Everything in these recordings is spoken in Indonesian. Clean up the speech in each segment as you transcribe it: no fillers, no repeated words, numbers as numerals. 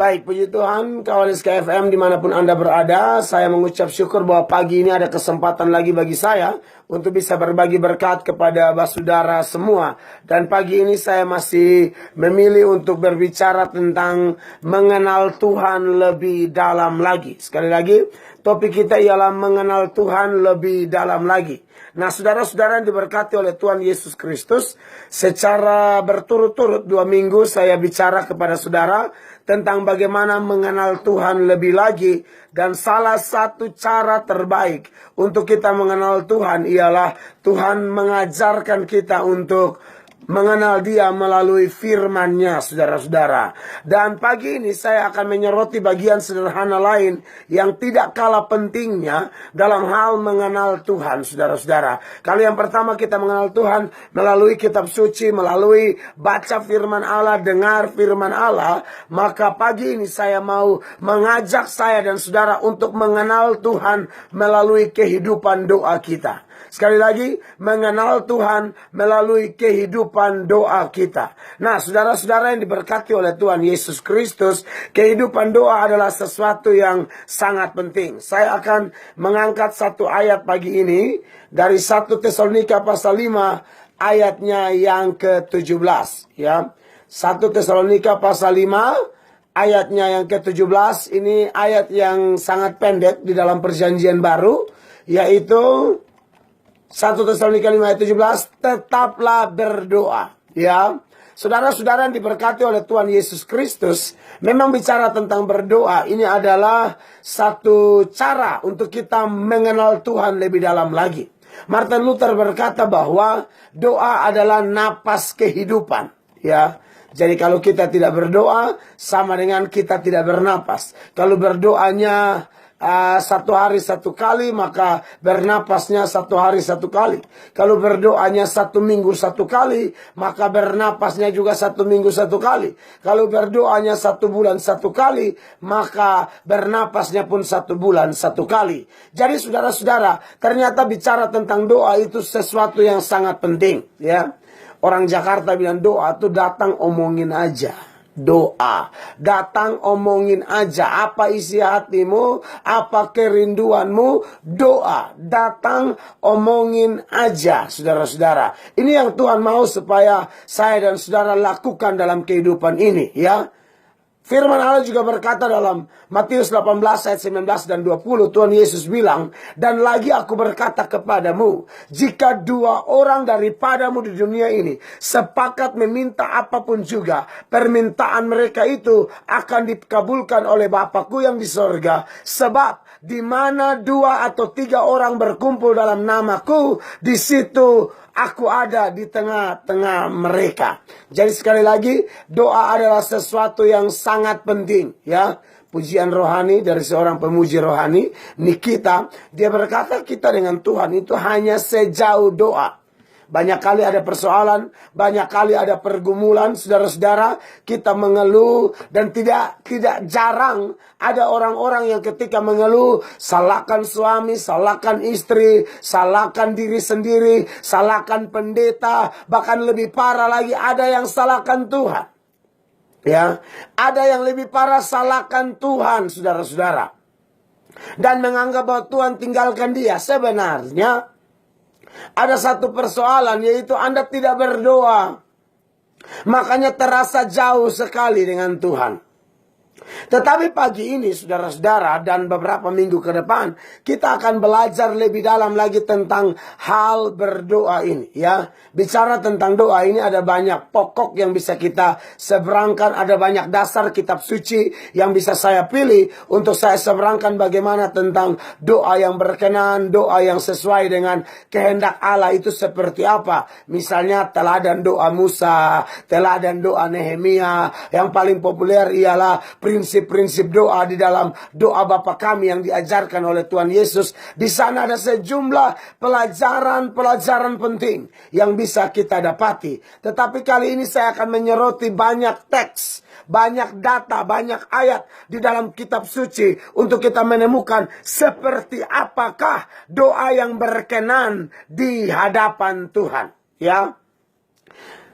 Baik, puji Tuhan, kawan SKFM dimanapun Anda berada, saya mengucap syukur bahwa pagi ini ada kesempatan lagi bagi saya untuk bisa berbagi berkat kepada saudara semua. Dan pagi ini saya masih memilih untuk berbicara tentang mengenal Tuhan lebih dalam lagi. Sekali lagi, topik kita ialah mengenal Tuhan lebih dalam lagi. Nah, saudara-saudara yang diberkati oleh Tuhan Yesus Kristus, secara berturut-turut 2 minggu saya bicara kepada saudara tentang bagaimana mengenal Tuhan lebih lagi. Dan salah satu cara terbaik untuk kita mengenal Tuhan ialah Tuhan mengajarkan kita untuk mengenal Dia melalui firman-Nya, saudara-saudara. Dan pagi ini saya akan menyoroti bagian sederhana lain yang tidak kalah pentingnya dalam hal mengenal Tuhan, saudara-saudara. Kalau yang pertama kita mengenal Tuhan melalui kitab suci, melalui baca firman Allah, dengar firman Allah, maka pagi ini saya mau mengajak saya dan saudara untuk mengenal Tuhan melalui kehidupan doa kita. Sekali lagi, mengenal Tuhan melalui kehidupan doa kita. Nah, saudara-saudara yang diberkati oleh Tuhan Yesus Kristus, kehidupan doa adalah sesuatu yang sangat penting. Saya akan mengangkat satu ayat pagi ini dari 1 Tesalonika pasal 5 ayatnya yang ke-17. Ya. 1 Tesalonika pasal 5 ayatnya yang ke-17, ini ayat yang sangat pendek di dalam perjanjian baru, yaitu 1 Tesalonika 5 ayat 17, tetaplah berdoa. Ya, saudara-saudara yang diberkati oleh Tuhan Yesus Kristus, memang bicara tentang berdoa, ini adalah satu cara untuk kita mengenal Tuhan lebih dalam lagi. Martin Luther berkata bahwa doa adalah napas kehidupan. Ya, jadi kalau kita tidak berdoa, sama dengan kita tidak bernapas. Kalau berdoanya 1 hari 1 kali, maka bernapasnya 1 hari 1 kali. Kalau berdoanya 1 minggu 1 kali, maka bernapasnya juga 1 minggu 1 kali. Kalau berdoanya 1 bulan 1 kali, maka bernapasnya pun 1 bulan 1 kali. Jadi saudara-saudara, ternyata bicara tentang doa itu sesuatu yang sangat penting. Ya, orang Jakarta bilang doa itu datang omongin aja. Doa, datang omongin aja. Apa isi hatimu, apa kerinduanmu, doa, datang omongin aja, saudara-saudara. Ini yang Tuhan mau supaya saya dan saudara lakukan dalam kehidupan ini, ya. Firman Allah juga berkata dalam Matius 18 ayat 19 dan 20, Tuhan Yesus bilang, dan lagi aku berkata kepadamu, jika 2 orang daripadamu di dunia ini sepakat meminta apapun juga, permintaan mereka itu akan dikabulkan oleh Bapakku yang di sorga. Sebab di mana 2 atau 3 orang berkumpul dalam namaku, di situ aku ada di tengah-tengah mereka. Jadi sekali lagi, doa adalah sesuatu yang sangat penting, ya. Pujian rohani dari seorang pemuji rohani, Nikita, dia berkata kita dengan Tuhan itu hanya sejauh doa. Banyak kali ada persoalan, banyak kali ada pergumulan, saudara-saudara, kita mengeluh, dan tidak jarang ada orang-orang yang ketika mengeluh, salahkan suami, salahkan istri, salahkan diri sendiri, salahkan pendeta, bahkan lebih parah lagi ada yang salahkan Tuhan. Ya, ada yang lebih parah salahkan Tuhan, saudara-saudara. Dan menganggap bahwa Tuhan tinggalkan dia. Sebenarnya ada satu persoalan, yaitu Anda tidak berdoa. Makanya terasa jauh sekali dengan Tuhan. Tetapi pagi ini, saudara-saudara, dan beberapa minggu ke depan, kita akan belajar lebih dalam lagi tentang hal berdoa ini, ya. Bicara tentang doa ini ada banyak pokok yang bisa kita seberangkan, ada banyak dasar kitab suci yang bisa saya pilih untuk saya seberangkan bagaimana tentang doa yang berkenan, doa yang sesuai dengan kehendak Allah itu seperti apa. Misalnya teladan doa Musa, teladan doa Nehemia, yang paling populer ialah prinsip-prinsip doa di dalam doa Bapa Kami yang diajarkan oleh Tuhan Yesus. Di sana ada sejumlah pelajaran-pelajaran penting yang bisa kita dapati. Tetapi kali ini saya akan menyoroti banyak teks, banyak data, banyak ayat di dalam kitab suci untuk kita menemukan seperti apakah doa yang berkenan di hadapan Tuhan. Ya.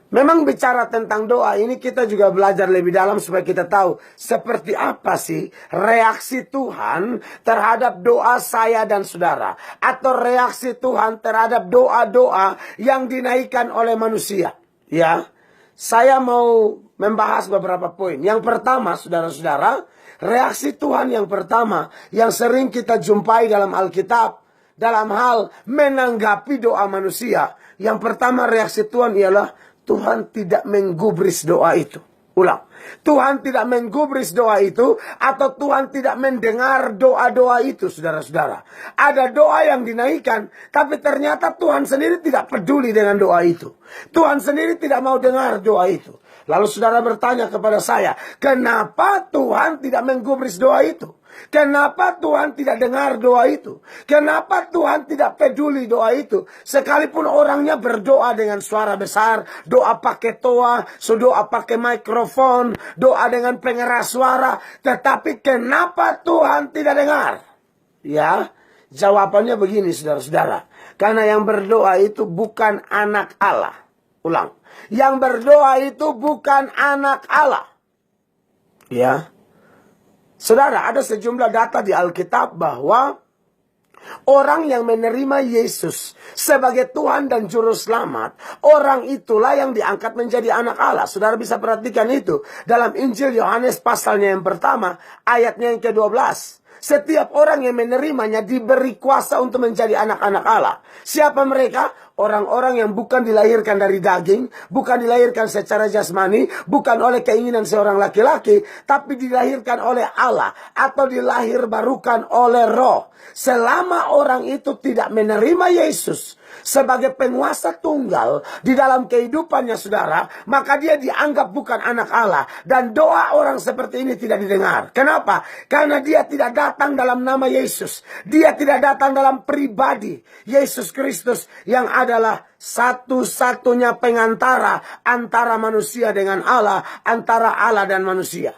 Memang bicara tentang doa ini kita juga belajar lebih dalam supaya kita tahu seperti apa sih reaksi Tuhan terhadap doa saya dan saudara. Atau reaksi Tuhan terhadap doa-doa yang dinaikkan oleh manusia. Ya, saya mau membahas beberapa poin. Yang pertama, saudara-saudara, reaksi Tuhan yang pertama yang sering kita jumpai dalam Alkitab dalam hal menanggapi doa manusia. Yang pertama reaksi Tuhan ialah Tuhan tidak menggubris doa itu. Ulang. Tuhan tidak menggubris doa itu atau Tuhan tidak mendengar doa-doa itu, saudara-saudara. Ada doa yang dinaikkan, tapi ternyata Tuhan sendiri tidak peduli dengan doa itu. Tuhan sendiri tidak mau dengar doa itu. Lalu saudara bertanya kepada saya, kenapa Tuhan tidak menggubris doa itu? Kenapa Tuhan tidak dengar doa itu? Kenapa Tuhan tidak peduli doa itu? Sekalipun orangnya berdoa dengan suara besar, doa pakai toa, doa pakai mikrofon, doa dengan pengeras suara, tetapi kenapa Tuhan tidak dengar? Ya, jawabannya begini saudara-saudara. Karena yang berdoa itu bukan anak Allah. Ulang. Yang berdoa itu bukan anak Allah. Ya. Saudara, ada sejumlah data di Alkitab bahwa orang yang menerima Yesus sebagai Tuhan dan Juru Selamat, orang itulah yang diangkat menjadi anak Allah. Saudara bisa perhatikan itu dalam Injil Yohanes pasalnya yang pertama, ayatnya yang ke-12. Setiap orang yang menerimanya diberi kuasa untuk menjadi anak-anak Allah. Siapa mereka? Orang-orang yang bukan dilahirkan dari daging, bukan dilahirkan secara jasmani, bukan oleh keinginan seorang laki-laki, tapi dilahirkan oleh Allah atau dilahirbarukan oleh Roh. Selama orang itu tidak menerima Yesus sebagai penguasa tunggal di dalam kehidupannya, saudara, maka dia dianggap bukan anak Allah. Dan doa orang seperti ini tidak didengar. Kenapa? Karena dia tidak datang dalam nama Yesus. Dia tidak datang dalam pribadi Yesus Kristus yang adalah satu-satunya pengantara antara manusia dengan Allah, antara Allah dan manusia.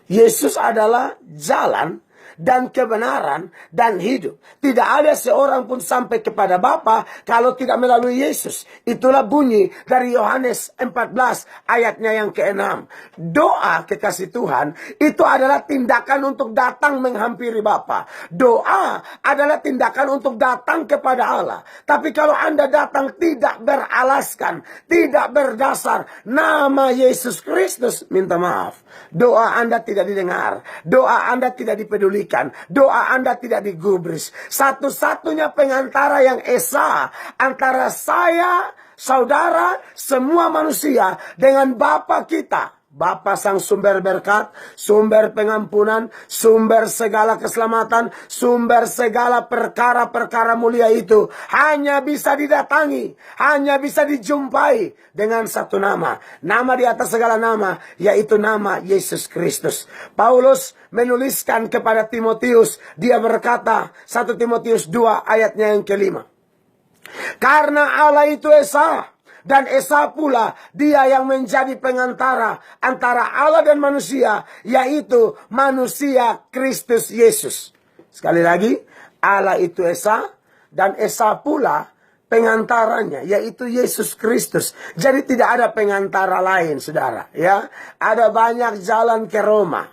Yesus adalah jalan dan kebenaran dan hidup. Tidak ada seorang pun sampai kepada Bapa kalau tidak melalui Yesus. Itulah bunyi dari Yohanes 14 ayatnya yang ke-6. Doa, kekasih Tuhan, itu adalah tindakan untuk datang menghampiri Bapa. Doa adalah tindakan untuk datang kepada Allah. Tapi kalau Anda datang tidak beralaskan, tidak berdasar nama Yesus Kristus, minta maaf, doa Anda tidak didengar, doa Anda tidak dipedulikan, doa Anda tidak digubris. Satu-satunya pengantara yang esa antara saya, saudara, semua manusia dengan Bapa kita, Bapa sang sumber berkat, sumber pengampunan, sumber segala keselamatan, sumber segala perkara-perkara mulia itu hanya bisa didatangi, hanya bisa dijumpai dengan satu nama. Nama di atas segala nama, yaitu nama Yesus Kristus. Paulus menuliskan kepada Timotius, dia berkata, 1 Timotius 2 ayatnya yang ke-5. Karena Allah itu esa, dan esa pula dia yang menjadi pengantara antara Allah dan manusia, yaitu manusia Kristus Yesus. Sekali lagi, Allah itu esa, dan esa pula pengantaranya, yaitu Yesus Kristus. Jadi tidak ada pengantara lain, saudara. Ya, ada banyak jalan ke Roma.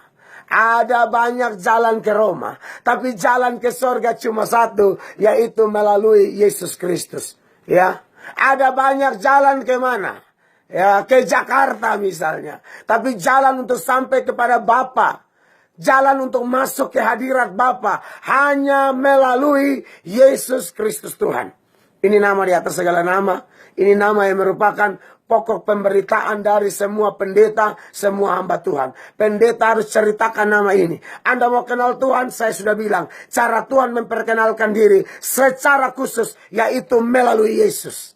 Ada banyak jalan ke Roma. Tapi jalan ke surga cuma satu, yaitu melalui Yesus Kristus. Ya. Ada banyak jalan ke mana? Ya, ke Jakarta misalnya. Tapi jalan untuk sampai kepada Bapa, jalan untuk masuk ke hadirat Bapa, hanya melalui Yesus Kristus Tuhan. Ini nama di atas segala nama. Ini nama yang merupakan pokok pemberitaan dari semua pendeta, semua hamba Tuhan. Pendeta harus ceritakan nama ini. Anda mau kenal Tuhan, saya sudah bilang. Cara Tuhan memperkenalkan diri secara khusus, yaitu melalui Yesus.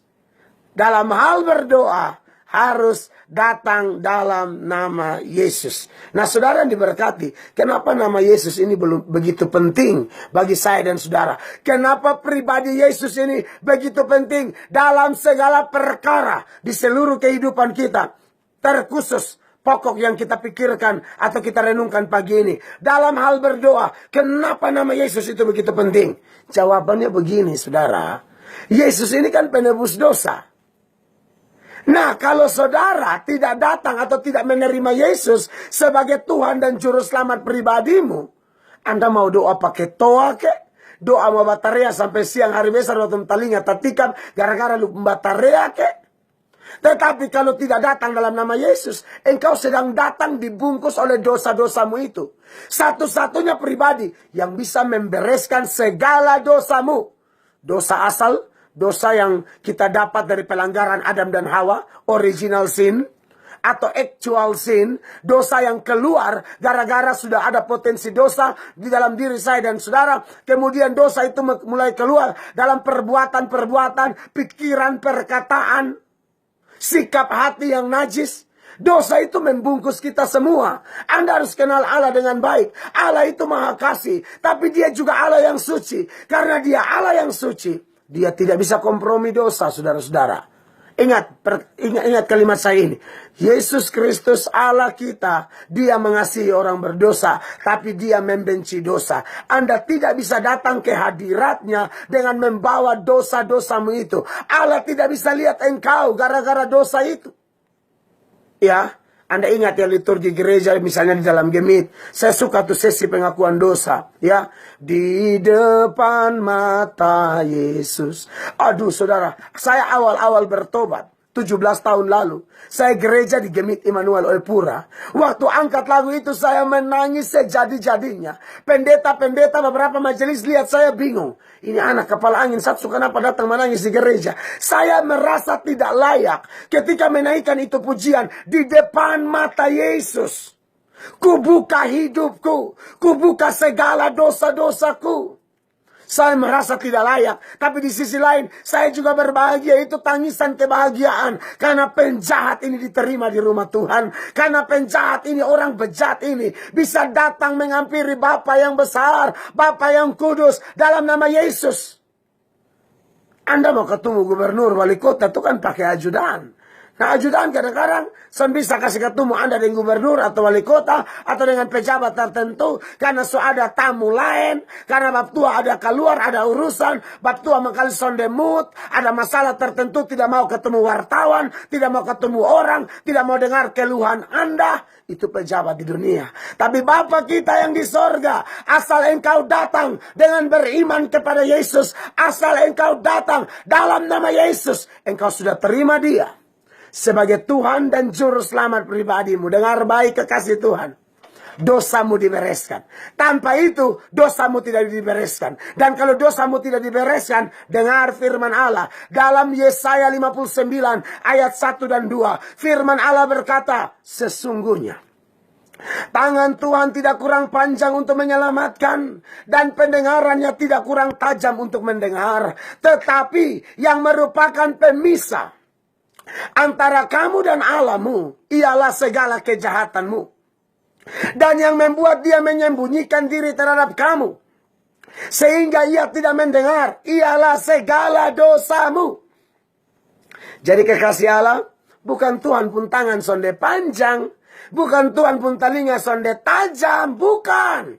Dalam hal berdoa, harus datang dalam nama Yesus. Nah, saudara yang diberkati, kenapa nama Yesus ini belum begitu penting bagi saya dan saudara? Kenapa pribadi Yesus ini begitu penting dalam segala perkara di seluruh kehidupan kita? Terkhusus pokok yang kita pikirkan atau kita renungkan pagi ini. Dalam hal berdoa, kenapa nama Yesus itu begitu penting? Jawabannya begini, saudara. Yesus ini kan penebus dosa. Nah, kalau saudara tidak datang atau tidak menerima Yesus sebagai Tuhan dan Juru Selamat pribadimu, Anda mau doa pakai toa ke? Doa mau bataria sampai siang hari besar waktu talinga tatikam gara-gara lu bataria ke? Tetapi kalau tidak datang dalam nama Yesus, engkau sedang datang dibungkus oleh dosa-dosamu itu. Satu-satunya pribadi yang bisa membereskan segala dosamu. Dosa asal, dosa yang kita dapat dari pelanggaran Adam dan Hawa, original sin, atau actual sin, dosa yang keluar gara-gara sudah ada potensi dosa di dalam diri saya dan saudara. Kemudian dosa itu mulai keluar dalam perbuatan-perbuatan, pikiran, perkataan, sikap hati yang najis. Dosa itu membungkus kita semua. Anda harus kenal Allah dengan baik. Allah itu maha kasih, tapi dia juga Allah yang suci. Karena dia Allah yang suci, dia tidak bisa kompromi dosa, saudara-saudara. Ingat kalimat saya ini. Yesus Kristus Allah kita, dia mengasihi orang berdosa, tapi dia membenci dosa. Anda tidak bisa datang ke hadiratnya dengan membawa dosa-dosamu itu. Allah tidak bisa lihat engkau gara-gara dosa itu. Ya, Anda ingat ya liturgi gereja misalnya di dalam gemit. Saya suka tuh sesi pengakuan dosa. Ya, di depan mata Yesus. Aduh saudara, saya awal-awal bertobat. 17 tahun lalu. Saya gereja di Gemit Immanuel Oepura. Waktu angkat lagu itu saya menangis sejadi-jadinya. Pendeta-pendeta beberapa majelis lihat saya bingung. Ini anak kepala angin satu kenapa datang menangis di gereja. Saya merasa tidak layak ketika menaikkan itu pujian di depan mata Yesus. Kubuka hidupku. Kubuka segala dosa-dosaku. Saya merasa tidak layak. Tapi di sisi lain, saya juga berbahagia. Itu tangisan kebahagiaan. Karena penjahat ini diterima di rumah Tuhan. Karena penjahat ini, orang bejat ini, bisa datang menghampiri Bapa yang besar, Bapa yang kudus, dalam nama Yesus. Anda mau ketemu gubernur, wali kota, itu kan pakai ajudan. Nah, ajudan kadang-kadang bisa kasih ketemu Anda dengan gubernur atau wali kota atau dengan pejabat tertentu karena ada tamu lain, karena bab tua ada keluar, ada urusan, bab tua mengkali sondemut, ada masalah tertentu, tidak mau ketemu wartawan, tidak mau ketemu orang, tidak mau dengar keluhan Anda. Itu pejabat di dunia. Tapi Bapa kita yang di sorga, asal engkau datang dengan beriman kepada Yesus, asal engkau datang dalam nama Yesus, engkau sudah terima dia sebagai Tuhan dan Juru Selamat pribadimu. Dengar baik kekasih Tuhan. Dosamu dibereskan. Tanpa itu, dosamu tidak dibereskan. Dan kalau dosamu tidak dibereskan, dengar firman Allah. Dalam Yesaya 59 ayat 1 dan 2. Firman Allah berkata, sesungguhnya tangan Tuhan tidak kurang panjang untuk menyelamatkan, dan pendengarannya tidak kurang tajam untuk mendengar. Tetapi yang merupakan pemisah antara kamu dan Allahmu ialah segala kejahatanmu. Dan yang membuat dia menyembunyikan diri terhadap kamu sehingga ia tidak mendengar ialah segala dosamu. Jadi kekasih Allah, bukan Tuhan pun tangan sonde panjang, bukan Tuhan pun telinga sonde tajam, bukan.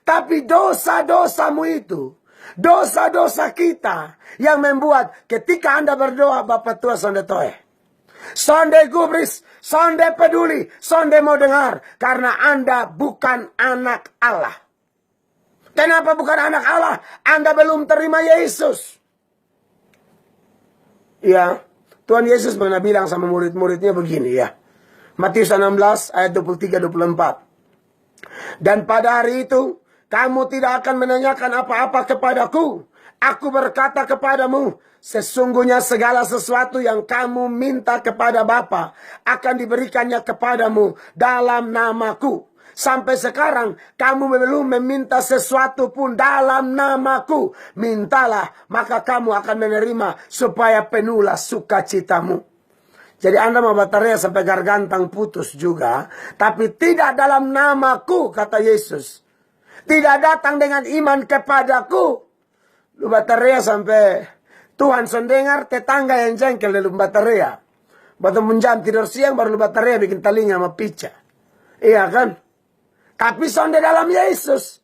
Tapi dosa-dosamu itu, dosa-dosa kita yang membuat ketika Anda berdoa, Bapa Tua sonde toe, sonde gubris, sonde peduli, sonde mau dengar. Karena Anda bukan anak Allah. Kenapa bukan anak Allah? Anda belum terima Yesus. Ya, Tuhan Yesus pernah bilang sama murid-muridnya begini ya. Matius 16 ayat 23-24. Dan pada hari itu, kamu tidak akan menanyakan apa-apa kepadaku. Aku berkata kepadamu, sesungguhnya segala sesuatu yang kamu minta kepada Bapa akan diberikannya kepadamu dalam namaku. Sampai sekarang kamu belum meminta sesuatu pun dalam namaku. Mintalah, maka kamu akan menerima supaya penuhlah sukacitamu. Jadi Anda mau bataria sampai gargantang putus juga, tapi tidak dalam namaku, kata Yesus. Tidak datang dengan iman kepadaku. Lu bataria sampai Tuhan sendengar tetangga yang jengkel di lu bataria. Batu menjam tidur siang baru lu bataria bikin telinga sama pica. Iya kan? Tapi sonde dalam Yesus.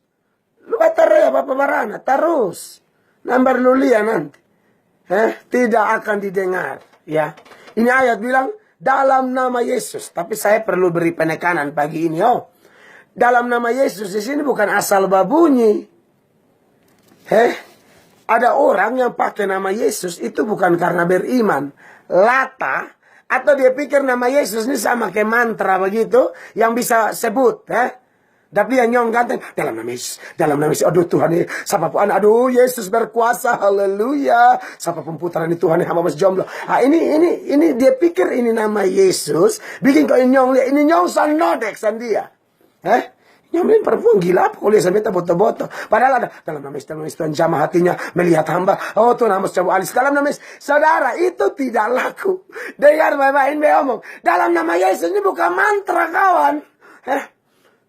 Lu bataria Bapak Barana terus. Nambar lu lihat nanti. Tidak akan didengar. Ya. Ini ayat bilang, dalam nama Yesus. Tapi saya perlu beri penekanan pagi ini. Dalam nama Yesus di sini bukan asal babunyi. Ada orang yang pakai nama Yesus itu bukan karena beriman. Lata, atau dia pikir nama Yesus ini sama kayak mantra begitu, yang bisa sebut. Dan dia nyong ganteng, dalam nama Yesus, aduh Tuhan ini, siapapun, aduh Yesus berkuasa, haleluya, siapapun putaran ini Tuhan ini, hamba masih jomblo. Ini dia pikir ini nama Yesus, bikin kau nyong lihat, ini nyong san nodek san dia. Nyong ini perempuan gila apa, kalau dia sampai boto-boto. Padahal ada, dalam nama Yesus, Tuhan jamah hatinya, melihat hamba, oh Tuhan hamba coba alis, dalam nama Yesus. Saudara, itu tidak laku. Dengar Bapak ini ngomong, dalam nama Yesus ini bukan mantra kawan.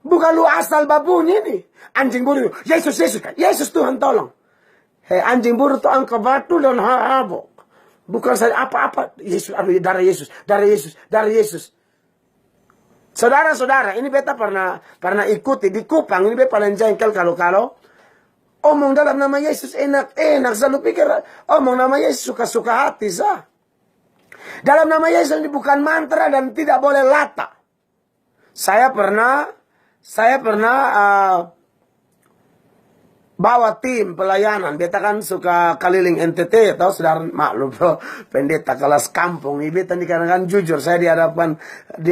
Bukan lu asal babunyi nih. Anjing buru. Yesus Tuhan tolong. Anjing buru tuh angka batu dan habok. Bukan saya apa-apa. Yesus, aduh darah Yesus. Saudara-saudara, ini beta pernah ikuti di Kupang. Ini beta paling jengkel kalau omong dalam nama Yesus enak-enak. Selalu pikir omong nama Yesus suka-suka hati sah. Dalam nama Yesus ini bukan mantra dan tidak boleh lata. Saya pernah bawa tim pelayanan. Beta kan suka keliling NTT, tahu saudara, maklum bro, pendeta kelas kampung. Ini beta dikarenakan jujur, saya di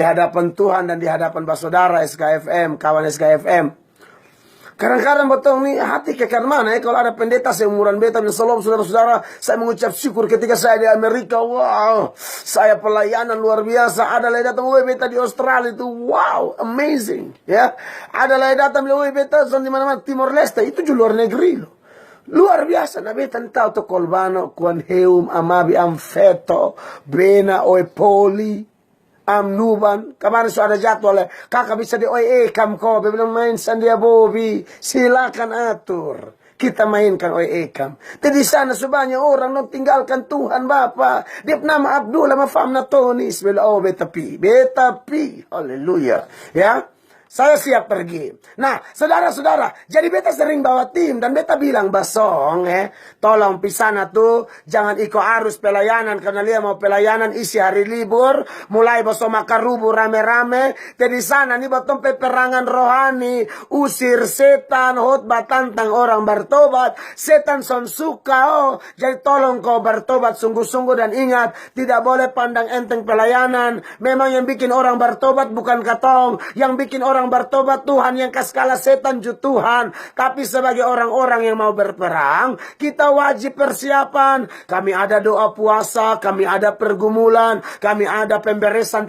hadapan Tuhan dan di hadapan saudara SKFM, kawan SKFM. Kadang-kadang betul nih hati kekan mana kalau ada pendeta seumuran beta, salam saudara-saudara, saya mengucap syukur ketika saya di Amerika. Wow, saya pelayanan luar biasa. Ada lagi datang, beta di Australia itu, wow, amazing, ya. Ada lagi datang, beta di mana-mana, Timor Leste, itu juga luar negeri loh. Luar biasa, nah beta tahu tuh Kolbano, Kuanheum, Amabi, Amfeto, Bena, Oepoli, Nuban. Kemarin sudah jadwal, kakak bisa di Ekam kok, bilang main Sandia Bobi, silakan atur, kita mainkan Ekam. Di sana sebanyak orang non tinggalkan Tuhan Bapa. Dia nama Abdullah mafamna Tonis, beta pi, haleluya, ya. Saya siap pergi. Nah, saudara-saudara, jadi beta sering bawa tim dan beta bilang, Basong, tolong pisana tuh, jangan ikut arus pelayanan karena dia mau pelayanan isi hari libur, mulai baso makarubu rame-rame, jadi sana nih batong peperangan rohani, usir setan, khotbah tantang orang bertobat, setan son suka, jadi tolong kau bertobat sungguh-sungguh dan ingat, tidak boleh pandang enteng pelayanan. Memang yang bikin orang bertobat bukan katong, yang bikin orang bertobat Tuhan, yang kaskala setan ju Tuhan. Tapi sebagai orang-orang yang mau berperang, kita wajib persiapan. Kami ada doa puasa, kami ada pergumulan, kami ada pemberesan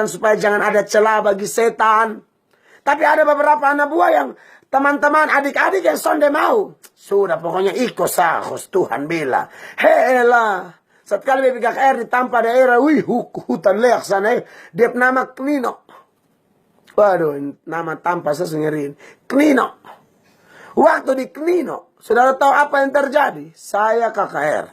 supaya jangan ada celah bagi setan. Tapi ada beberapa anak buah yang teman-teman, adik-adik yang sonde mau. Sudah pokoknya ikut sahos Tuhan bila. Helah. Setkali bebek air di tanpa daerah, hutan leak sana, dia nama Knino. Waduh, nama tanpa saya sengerin. Knino. Waktu di Knino, saudara tahu apa yang terjadi? Saya KKR.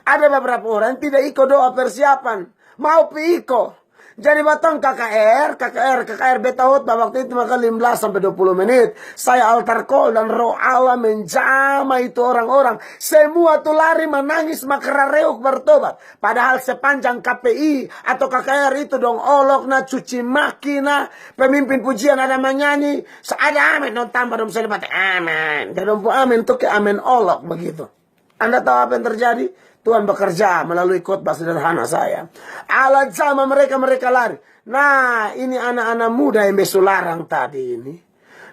Ada beberapa orang yang tidak ikut doa persiapan. Mau ikut. Jadi batang KKR beta hotbah waktu itu maka 15 sampai 20 menit. Saya altar call dan roh Allah menjama itu orang-orang. Semua tuh lari menangis makarareuk bertobat. Padahal sepanjang KPI atau KKR itu dong olok na cuci makina. Pemimpin pujian ada menyanyi. Ada amin dong tambah dong saya dapat amin. Dan dong amin tuh ke amin olok begitu. Anda tahu apa yang terjadi? Tuhan bekerja melalui khotbah sederhana saya. Alat sama mereka lari. Nah, ini anak-anak muda yang besularang tadi ini.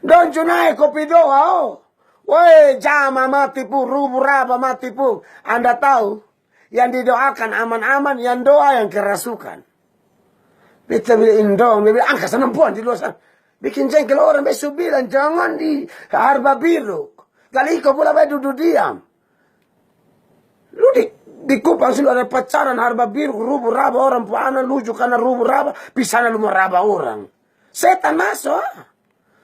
Don junai kopi doa. Woi, jama mati pun, rubu raba mati pun. Anda tahu, yang didoakan aman-aman, yang doa yang kerasukan. Beta bilang dong, dia bilang angka senampuan di luar sana. Bikin jengkel orang besu bilang, jangan di harba biru. Kali kau pula duduk diam. Lu di Kupang sih ada pacaran harba biru, rubu raba orang puana lucu karena rubu raba, pisana lu meraba orang. Setan masuk.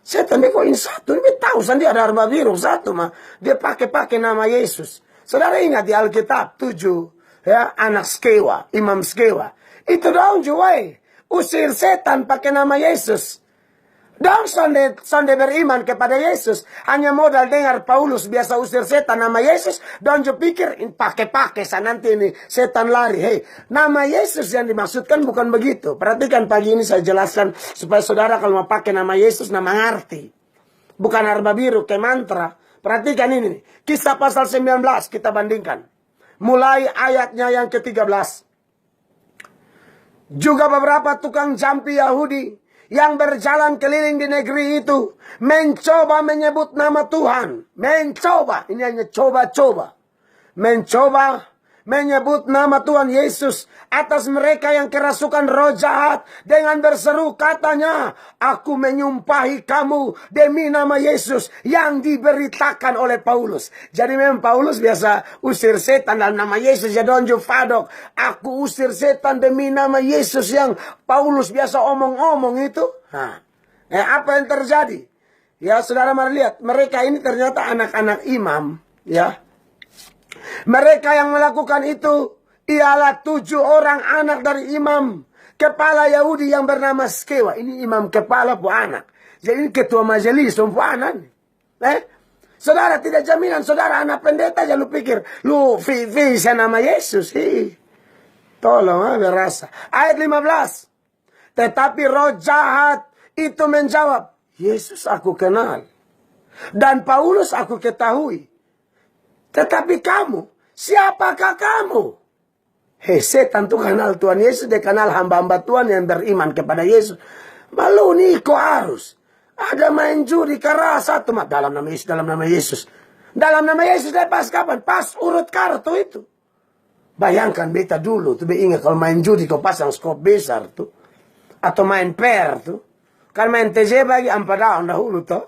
Setan dia koin satu, dia tahu sendiri ada harba biru satu mah. Dia pakai nama Yesus. Saudara ingat di Alkitab 7, ya, anak Skewa, Imam Skewa. Itu dong juai. Usir setan pakai nama Yesus. Dong sonde beriman kepada Yesus. Hanya modal dengar Paulus biasa usir setan nama Yesus. Don't you pikir pakai-pakai nanti ini setan lari. Hei, nama Yesus yang dimaksudkan bukan begitu. Perhatikan pagi ini saya jelaskan supaya saudara kalau mau pakai nama Yesus nama ngerti. Bukan harba biru ke mantra. Perhatikan ini nih. Kisah pasal 19 kita bandingkan. Mulai ayatnya yang ke-13. Juga beberapa tukang jampi Yahudi yang berjalan keliling di negeri itu mencoba menyebut nama Tuhan. Mencoba, ini hanya coba-coba. Mencoba menyebut nama Tuhan Yesus atas mereka yang kerasukan roh jahat dengan berseru katanya, aku menyumpahi kamu demi nama Yesus yang diberitakan oleh Paulus. Jadi memang Paulus biasa usir setan dalam nama Yesus. Ya donjo fadok, aku usir setan demi nama Yesus yang Paulus biasa omong-omong itu. Apa yang terjadi? Ya saudara mari lihat, mereka ini ternyata anak-anak imam, ya. Mereka yang melakukan itu ialah 7 orang anak dari imam kepala Yahudi yang bernama Skewa. Ini imam kepala pu anak. Jadi ini ketua majelis pu anak. Saudara tidak jaminan saudara anak pendeta aja lu pikir lu bisa nama Yesus. Tolong berasa. Ayat 15. Tetapi roh jahat itu menjawab, Yesus aku kenal. Dan Paulus aku ketahui. Tetapi kamu, siapakah kamu? Hei, setan tuh kenal Tuhan Yesus, dia kenal hamba-hamba Tuhan yang beriman kepada Yesus. Malu nih kok harus. Ada main judi keras satu, dalam nama Yesus, dalam nama Yesus. Dalam nama Yesus, dia pas kapan? Pas urut kartu itu. Bayangkan beta dulu, tuh ingat kalau main judi kau pasang skop besar tuh. Atau main per tuh. Kan main TJ bagi 4 daun dahulu tuh.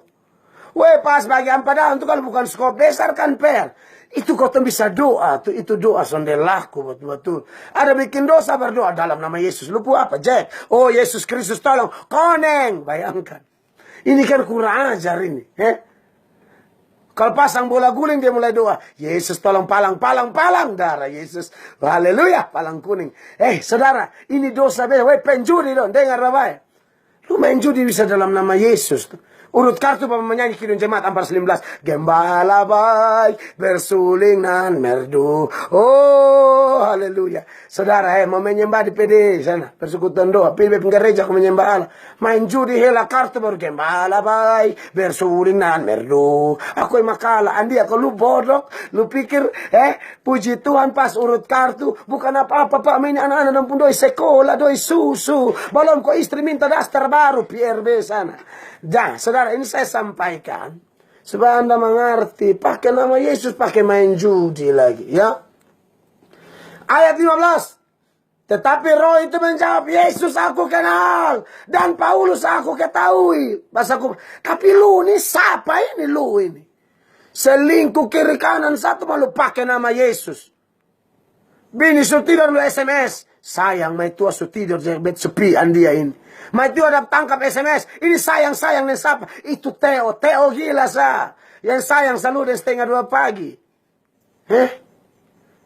Weh pas bagi 4 daun tuh kalau bukan skop besar kan per. Itu kau bisa doa tuh, itu doa sondelaku betul-betul. Ada bikin dosa berdoa dalam nama Yesus. Lupa apa? Jack. Oh Yesus Kristus tolong. Koneng. Bayangkan. Ini kan kurang ajar ini. Kalau pasang bola guling dia mulai doa. Yesus tolong palang darah Yesus. Haleluya, palang kuning. Saudara, ini dosa beda. Weh penjudi dong, dengar baik. Lu main judi bisa dalam nama Yesus. Urut kartu Bapak menyanyi Kidung Jemaat 419. Gembala baik bersuling nan merdu. Oh haleluya. Saudara mau menyembah di PD sana. Persekutuan doa. Pilih gereja aku menyembah Allah. Main judi hela kartu baru gembala baik bersuling nan merdu. Aku yang makala. Andi aku lu bodoh. Lu pikir puji Tuhan pas urut kartu. Bukan apa-apa Pak. Ini anak-anak dan pun doi sekolah. Doi susu. Belum kok istri minta dasar baru. PRB sana. Jangan, saudara, ini saya sampaikan supaya Anda mengerti. Pakai nama Yesus, pakai main judi lagi, ya. Ayat 15. Tetapi roh itu menjawab, Yesus aku kenal. Dan Paulus aku ketahui. Bahasaku, tapi lu ini siapa ini lu ini? Selingkuh kiri kanan satu malu pakai nama Yesus. Bini su tidur lu SMS. Sayang, mai tua su tidur bet sepi andia ini. Mai tua ada tangkap SMS. Ini sayang nih siapa? Itu Teo gila sa. Yang sayang selalu setengah 2 pagi.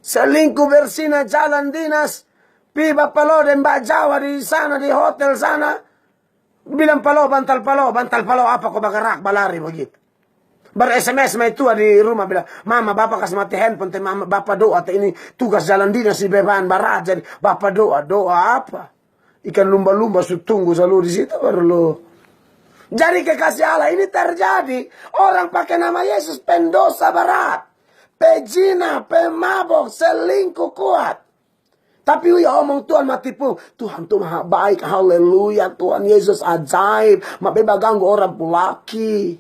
Selingkuh bersina jalan dinas. Piba palo dan Mbak Jawa di sana di hotel sana. Bilang bantal palo apa kau bakarak balari begitu. Ber-SMS mai tua di rumah bilang, Mama bapak kasih mati handphone, mama bapak doa, ini tugas jalan dinas di beban barat, jadi bapak doa apa? Ikan lumba-lumba tunggu selalu di situ baru lo. Jadi kekasih Allah ini terjadi, orang pakai nama Yesus pendosa berat, pejina, pemabok, selingkuh kuat. Tapi ya omong Tuhan mati pun, Tuhan tuh maha baik, haleluya, Tuhan Yesus ajaib, mabeba ganggu orang pulaki.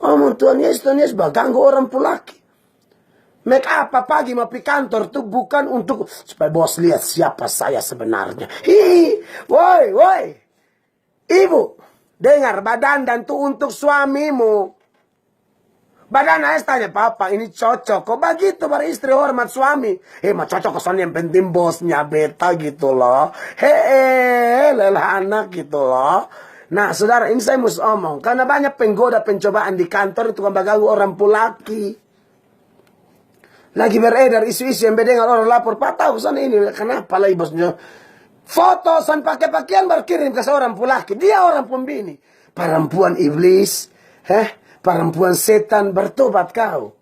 Omong Tuhan Yesus ganggu orang pulaki. Make apa pagi mau pergi kantor tuh bukan untuk supaya bos lihat siapa saya sebenarnya. Woi, ibu, dengar badan dan tuh untuk suamimu. Badan ayah tanya, papa ini cocok. Kok begitu baru istri hormat suami? Mah cocok kesan yang penting bosnya beta gitu loh. Lelah anak gitu loh. Nah, saudara, ini saya mesti omong. Karena banyak penggoda pencobaan di kantor itu kan baganggu orang pulaki. Lagi beredar isu-isu yang beda dengan orang lapor. Pak tahu sana ini, kenapa lagi bosnya? Foto san pakai pakaian baru kirim ke seorang pulaki. Dia orang pembini. Perempuan iblis, perempuan setan, bertobat kau.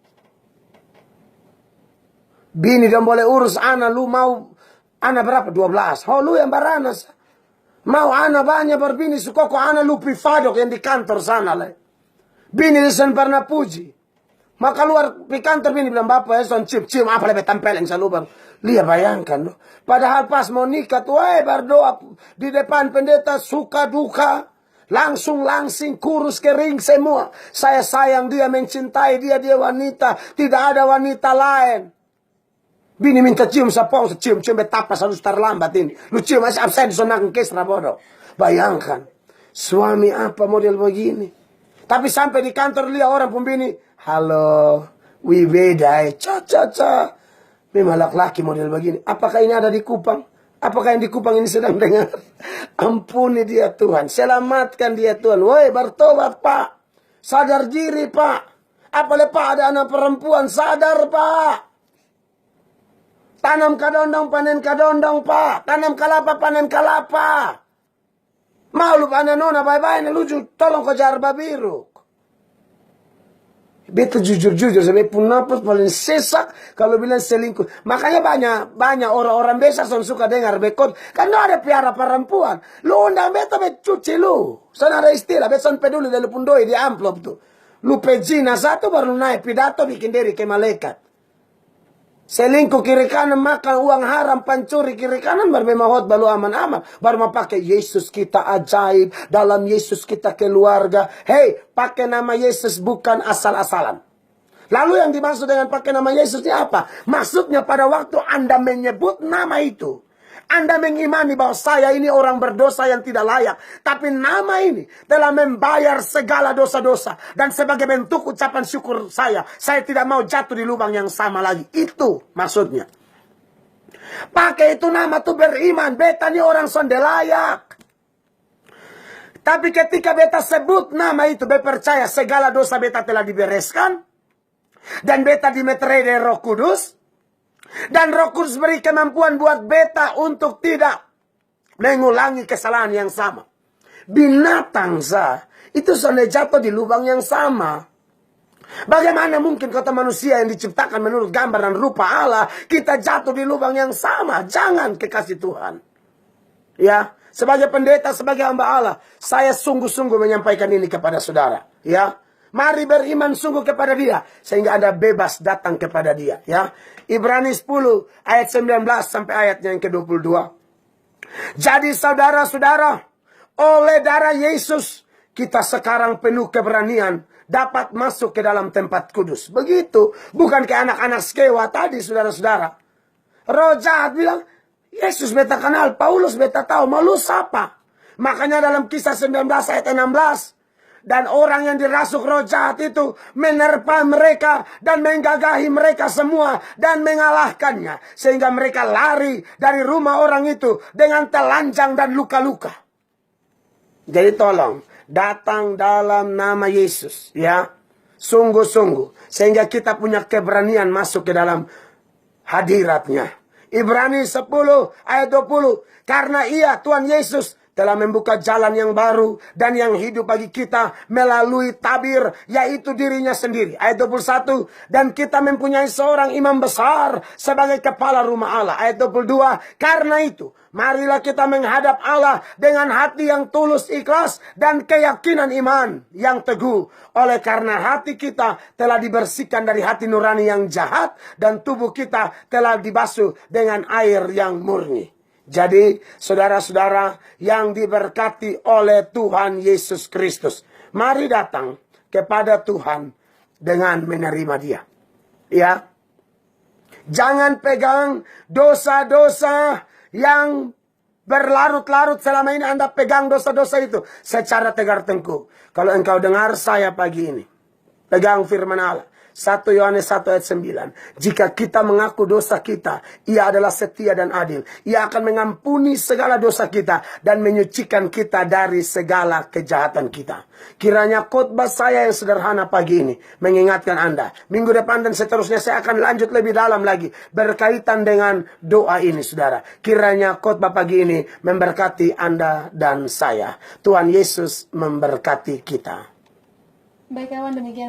Bini dan boleh urus anak, lu mau anak berapa? 12. Oh, lu yang baranas. Mau anak banyak berbini, sukoko anak lu privadok yang di kantor sana lah. Bini disen pernah puji. Maka luar di kantor bini bilang, bapak ya son cium apa lebih tempeleng salubar. Lihat bayangkan loh. Padahal pas mau nikah tuh, berdoa di depan pendeta suka duka. Langsing kurus kering semua. Saya sayang dia, mencintai dia, dia wanita. Tidak ada wanita lain. Bini minta cium sapong, cium betapa harus terlambat ini. Lu cium masih absen sonak kesra bodoh. Bayangkan. Suami apa model begini. Tapi sampai di kantor lihat orang pembini. Halo, beda memang laki-laki model begini. Apakah ini ada di Kupang? Apakah yang di Kupang ini sedang dengar? Ampuni dia Tuhan. Selamatkan dia Tuhan. Woi, bertobat Pak. Sadar diri Pak. Apalagi Pak ada anak perempuan. Sadar Pak. Tanam kadondong, panen kadondong Pak. Tanam kalapa, panen kalapa. Mau lu panen nona, bye-bye. Lucu, tolong kejar babiru. Beta jujur-jujur sampai pun napas paling sesak kalau bilang selingkuh. Makanya banyak orang-orang biasa suka dengar bekot. Karena ada piara perempuan. Lu undang beta cuci lu. Sana ada istilah. Beta peduli dari pundoi di amplop tuh. Lu pejina satu baru naik pidato bikin diri ke malaikat. Selingkuh kiri kanan, makan uang haram, pancuri kiri kanan, baru memahot baru aman-aman. Baru mau pakai Yesus kita ajaib, dalam Yesus kita keluarga. Hei, pakai nama Yesus bukan asal-asalan. Lalu yang dimaksud dengan pakai nama Yesus ini apa? Maksudnya pada waktu Anda menyebut nama itu, Anda mengimani bahwa saya ini orang berdosa yang tidak layak. Tapi nama ini telah membayar segala dosa-dosa. Dan sebagai bentuk ucapan syukur saya tidak mau jatuh di lubang yang sama lagi. Itu maksudnya. Pakai itu nama tuh beriman. Beta ini orang sonde layak. Tapi ketika beta sebut nama itu, beta percaya segala dosa beta telah dibereskan. Dan beta dimeterai dari Roh Kudus. Dan Roh Kudus beri kemampuan buat beta untuk tidak mengulangi kesalahan yang sama. Binatang itu sudah jatuh di lubang yang sama. Bagaimana mungkin kata manusia yang diciptakan menurut gambar dan rupa Allah, kita jatuh di lubang yang sama? Jangan, kekasih Tuhan. Ya, sebagai pendeta, sebagai hamba Allah, saya sungguh-sungguh menyampaikan ini kepada saudara. Ya, mari beriman sungguh kepada dia, sehingga Anda bebas datang kepada dia. Ya, Ibrani 10 ayat 19 sampai ayatnya yang ke-22. Jadi saudara-saudara, oleh darah Yesus, kita sekarang penuh keberanian dapat masuk ke dalam tempat kudus. Begitu, bukan ke anak-anak skewa tadi, saudara-saudara. Roh jahat bilang, Yesus beta kenal, Paulus beta tahu, malu siapa? Makanya dalam Kisah 19 ayat 16, dan orang yang dirasuk roh jahat itu menerpa mereka dan menggagahi mereka semua dan mengalahkannya. Sehingga mereka lari dari rumah orang itu dengan telanjang dan luka-luka. Jadi tolong, datang dalam nama Yesus. Ya, sungguh-sungguh. Sehingga kita punya keberanian masuk ke dalam hadiratnya. Ibrani 10 ayat 20. Karena ia, Tuhan Yesus, telah membuka jalan yang baru dan yang hidup bagi kita melalui tabir, yaitu dirinya sendiri. Ayat 21, dan kita mempunyai seorang imam besar sebagai kepala rumah Allah. Ayat 22, karena itu, marilah kita menghadap Allah dengan hati yang tulus ikhlas dan keyakinan iman yang teguh. Oleh karena hati kita telah dibersihkan dari hati nurani yang jahat dan tubuh kita telah dibasuh dengan air yang murni. Jadi, saudara-saudara yang diberkati oleh Tuhan Yesus Kristus, mari datang kepada Tuhan dengan menerima Dia. Ya, jangan pegang dosa-dosa yang berlarut-larut. Selama ini Anda pegang dosa-dosa itu secara tegar tengkuk. Kalau engkau dengar saya pagi ini, pegang firman Allah. 1 Yohanes 1 ayat 9. Jika kita mengaku dosa kita, Ia adalah setia dan adil. Ia akan mengampuni segala dosa kita dan menyucikan kita dari segala kejahatan kita. Kiranya khotbah saya yang sederhana pagi ini mengingatkan Anda. Minggu depan dan seterusnya saya akan lanjut lebih dalam lagi berkaitan dengan doa ini, saudara. Kiranya khotbah pagi ini memberkati Anda dan saya. Tuhan Yesus memberkati kita. Baik kawan, demikian